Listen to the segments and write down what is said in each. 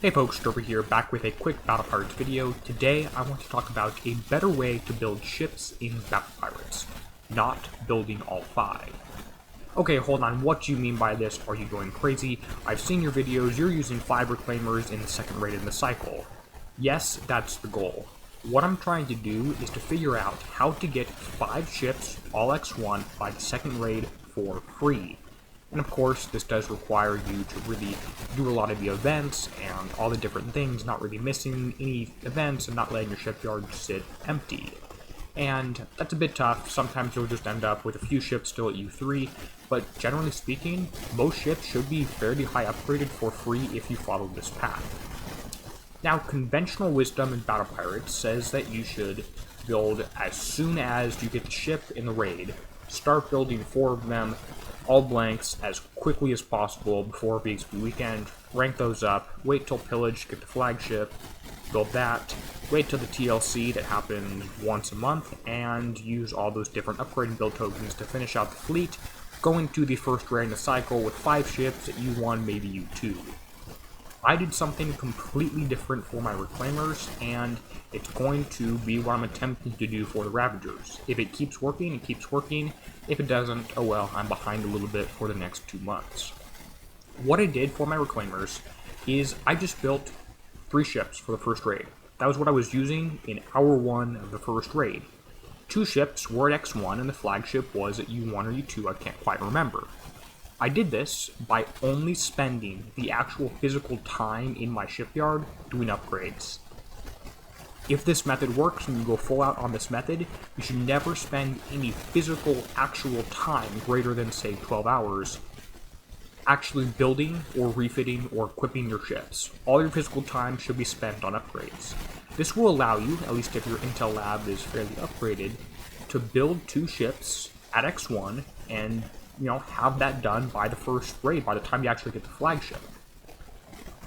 Hey folks, Derpy here, back with a quick Battle Pirates video. Today I want to talk about a better way to build ships in Battle Pirates, not building all 5. Okay, hold on, what do you mean by this? Are you going crazy? I've seen your videos, you're using 5 reclaimers in the second raid in the cycle. Yes, that's the goal. What I'm trying to do is to figure out how to get 5 ships, all X1, by the second raid for free. And of course, this does require you to really do a lot of the events and all the different things, not really missing any events and not letting your shipyard sit empty. And that's a bit tough. Sometimes you'll just end up with a few ships still at U3, but generally speaking, most ships should be fairly high upgraded for free if you follow this path. Now, conventional wisdom in Battle Pirates says that you should build as soon as you get the ship in the raid. Start building 4 of them, all blanks, as quickly as possible before BXP weekend. Rank those up, wait till pillage to get the flagship, build that, wait till the TLC that happens once a month, and use all those different upgrade and build tokens to finish out the fleet, going to the first raid in the cycle with 5 ships at U1, maybe U2. I did something completely different for my reclaimers, and it's going to be what I'm attempting to do for the ravagers. If it keeps working, it keeps working. If it doesn't, oh well, I'm behind a little bit for the next 2 months. What I did for my reclaimers is I just built 3 ships for the first raid. That was what I was using in hour 1 of the first raid. 2 ships were at X1 and the flagship was at U1 or U2, I can't quite remember. I did this by only spending the actual physical time in my shipyard doing upgrades. If this method works and you go full out on this method, you should never spend any physical actual time greater than, say, 12 hours actually building or refitting or equipping your ships. All your physical time should be spent on upgrades. This will allow you, at least if your Intel lab is fairly upgraded, to build 2 ships at X1 and have that done by the first raid, by the time you actually get the flagship.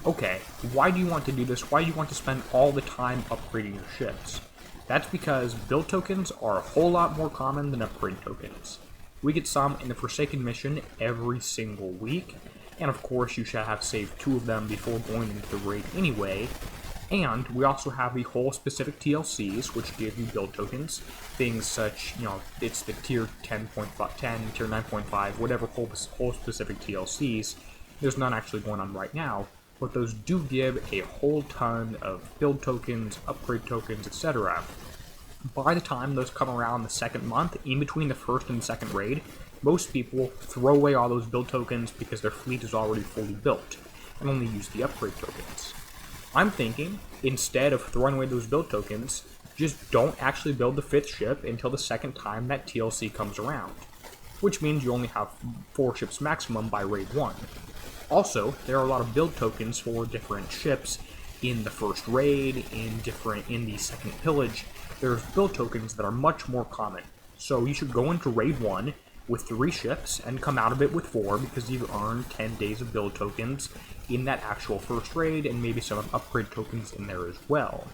Okay, why do you want to do this? Why do you want to spend all the time upgrading your ships? That's because build tokens are a whole lot more common than upgrade tokens. We get some in the Forsaken mission every single week, and of course you should have saved 2 of them before going into the raid anyway. And we also have the whole specific TLCs, which give you build tokens. Things such, it's the tier 10.10, tier 9.5, whatever whole specific TLCs. There's none actually going on right now, but those do give a whole ton of build tokens, upgrade tokens, etc. By the time those come around the second month, in between the first and second raid, most people throw away all those build tokens because their fleet is already fully built, and only use the upgrade tokens. I'm thinking, instead of throwing away those build tokens, just don't actually build the 5th ship until the second time that TLC comes around, which means you only have 4 ships maximum by raid 1. Also, there are a lot of build tokens for different ships in the first raid, in the second pillage. There's build tokens that are much more common, so you should go into raid 1 with 3 ships and come out of it with 4 because you've earned 10 days of build tokens in that actual first raid, and maybe some upgrade tokens in there as well.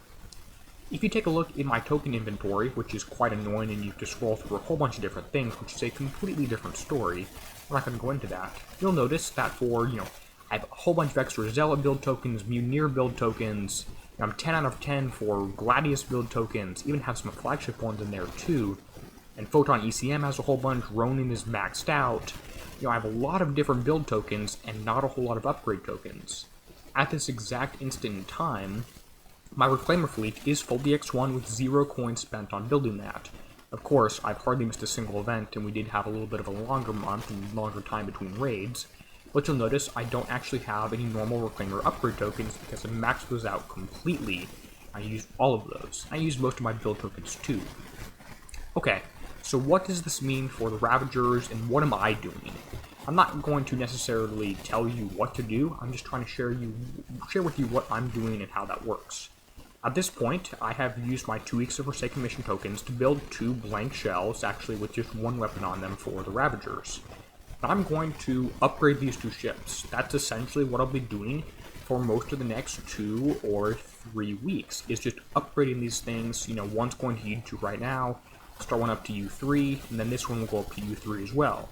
If you take a look in my token inventory, which is quite annoying and you have to scroll through a whole bunch of different things, which is a completely different story, I'm not going to go into that, you'll notice that for, I have a whole bunch of extra Zealot build tokens, Munir build tokens, I'm 10 out of 10 for Gladius build tokens, even have some flagship ones in there too, and Photon ECM has a whole bunch, Ronin is maxed out. I have a lot of different build tokens and not a whole lot of upgrade tokens. At this exact instant in time, my reclaimer fleet is fully X1 with 0 coins spent on building that. Of course, I've hardly missed a single event, and we did have a little bit of a longer month and longer time between raids, but you'll notice I don't actually have any normal reclaimer upgrade tokens because I maxed those out completely. I used all of those. I used most of my build tokens too. Okay. So what does this mean for the Ravagers, and what am I doing? I'm not going to necessarily tell you what to do, I'm just trying to share with you what I'm doing and how that works. At this point, I have used my 2 weeks of Forsaken Mission tokens to build 2 blank shells, actually with just 1 weapon on them for the Ravagers. I'm going to upgrade these 2 ships. That's essentially what I'll be doing for most of the next 2 or 3 weeks, is just upgrading these things. One's going to U2 right now, start one up to U3, and then this one will go up to U3 as well.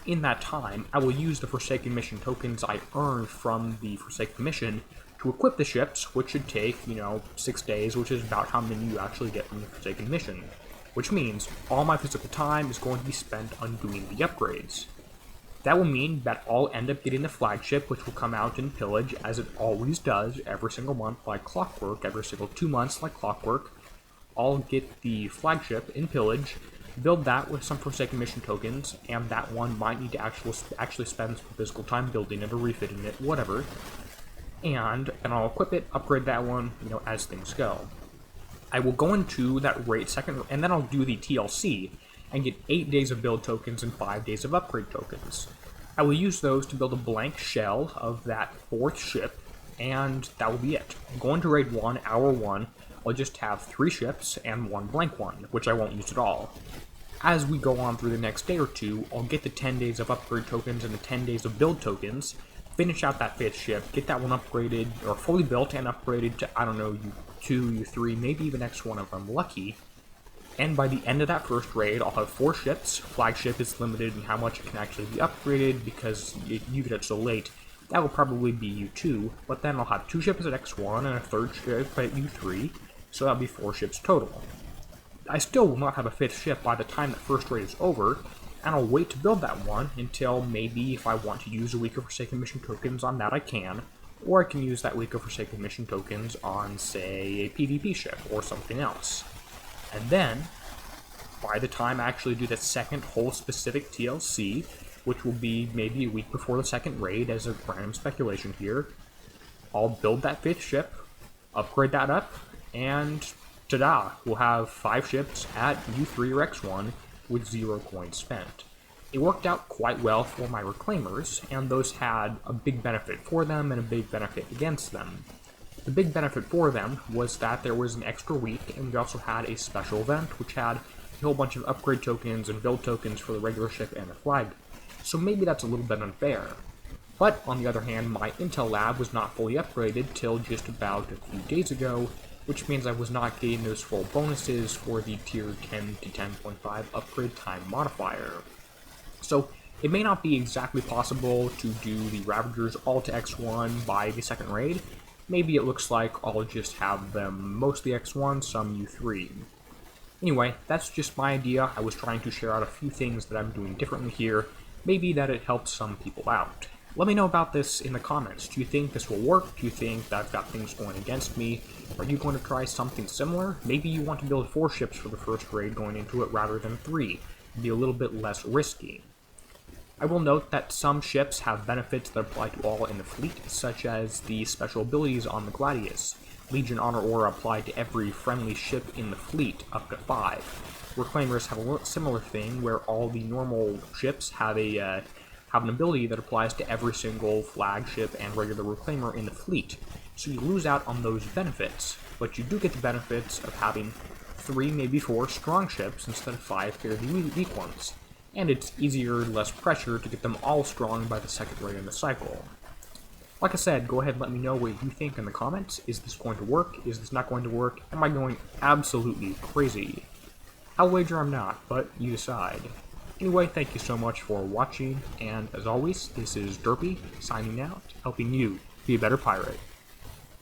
In that time, I will use the Forsaken Mission tokens I earned from the Forsaken Mission to to equip the ships, which should take, 6 days, which is about how many you actually get from the Forsaken mission. Which means all my physical time is going to be spent on doing the upgrades. That will mean that I'll end up getting the flagship, which will come out in pillage, as it always does, every single month like clockwork, every single 2 months like clockwork. I'll get the flagship in pillage, build that with some Forsaken mission tokens, and that one might need to actually spend some physical time building it or refitting it, whatever. And then I'll equip it, upgrade that one, as things go. I will go into that raid second, and then I'll do the TLC, and get 8 days of build tokens and 5 days of upgrade tokens. I will use those to build a blank shell of that 4th ship, and that will be it. Going to raid 1, hour 1, I'll just have 3 ships and 1 blank one, which I won't use at all. As we go on through the next day or two, I'll get the 10 days of upgrade tokens and the 10 days of build tokens, finish out that 5th ship, get that one upgraded, or fully built and upgraded to, U2, U3, maybe even X1 if I'm lucky. And by the end of that first raid, I'll have 4 ships. Flagship is limited in how much it can actually be upgraded because you get it so late. That will probably be U2, but then I'll have 2 ships at X1 and a 3rd ship at U3, so that'll be 4 ships total. I still will not have a 5th ship by the time that first raid is over, and I'll wait to build that one until maybe if I want to use a week of Forsaken mission tokens on that I can, or I can use that week of Forsaken mission tokens on, say, a PvP ship or something else. And then, by the time I actually do the second whole specific TLC, which will be maybe a week before the second raid as a random speculation here, I'll build that 5th ship, upgrade that up, and ta-da! We'll have 5 ships at U3 or X1 with 0 coins spent. It worked out quite well for my reclaimers, and those had a big benefit for them and a big benefit against them. The big benefit for them was that there was an extra week, and we also had a special event which had a whole bunch of upgrade tokens and build tokens for the regular ship and the flag. So maybe that's a little bit unfair. But, on the other hand, my Intel lab was not fully upgraded till just about a few days ago, which means I was not getting those full bonuses for the tier 10 to 10.5 upgrade time modifier. So, it may not be exactly possible to do the Ravagers all to X1 by the second raid. Maybe it looks like I'll just have them mostly X1, some U3. Anyway, that's just my idea. I was trying to share out a few things that I'm doing differently here. Maybe that it helps some people out. Let me know about this in the comments. Do you think this will work? Do you think that I've got things going against me? Are you going to try something similar? Maybe you want to build 4 ships for the first raid going into it rather than 3. It'd be a little bit less risky. I will note that some ships have benefits that apply to all in the fleet, such as the special abilities on the Gladius. Legion Honor Aura applied to every friendly ship in the fleet, up to 5. Reclaimers have a similar thing, where all the normal ships have an ability that applies to every single flagship and regular reclaimer in the fleet. So you lose out on those benefits, but you do get the benefits of having 3, maybe 4 strong ships instead of 5 fairly weak ones. And it's easier, less pressure to get them all strong by the second raid in the cycle. Like I said, go ahead and let me know what you think in the comments. Is this going to work? Is this not going to work? Am I going absolutely crazy? I'll wager I'm not, but you decide. Anyway, thank you so much for watching, and as always, this is Derpy, signing out, helping you be a better pirate.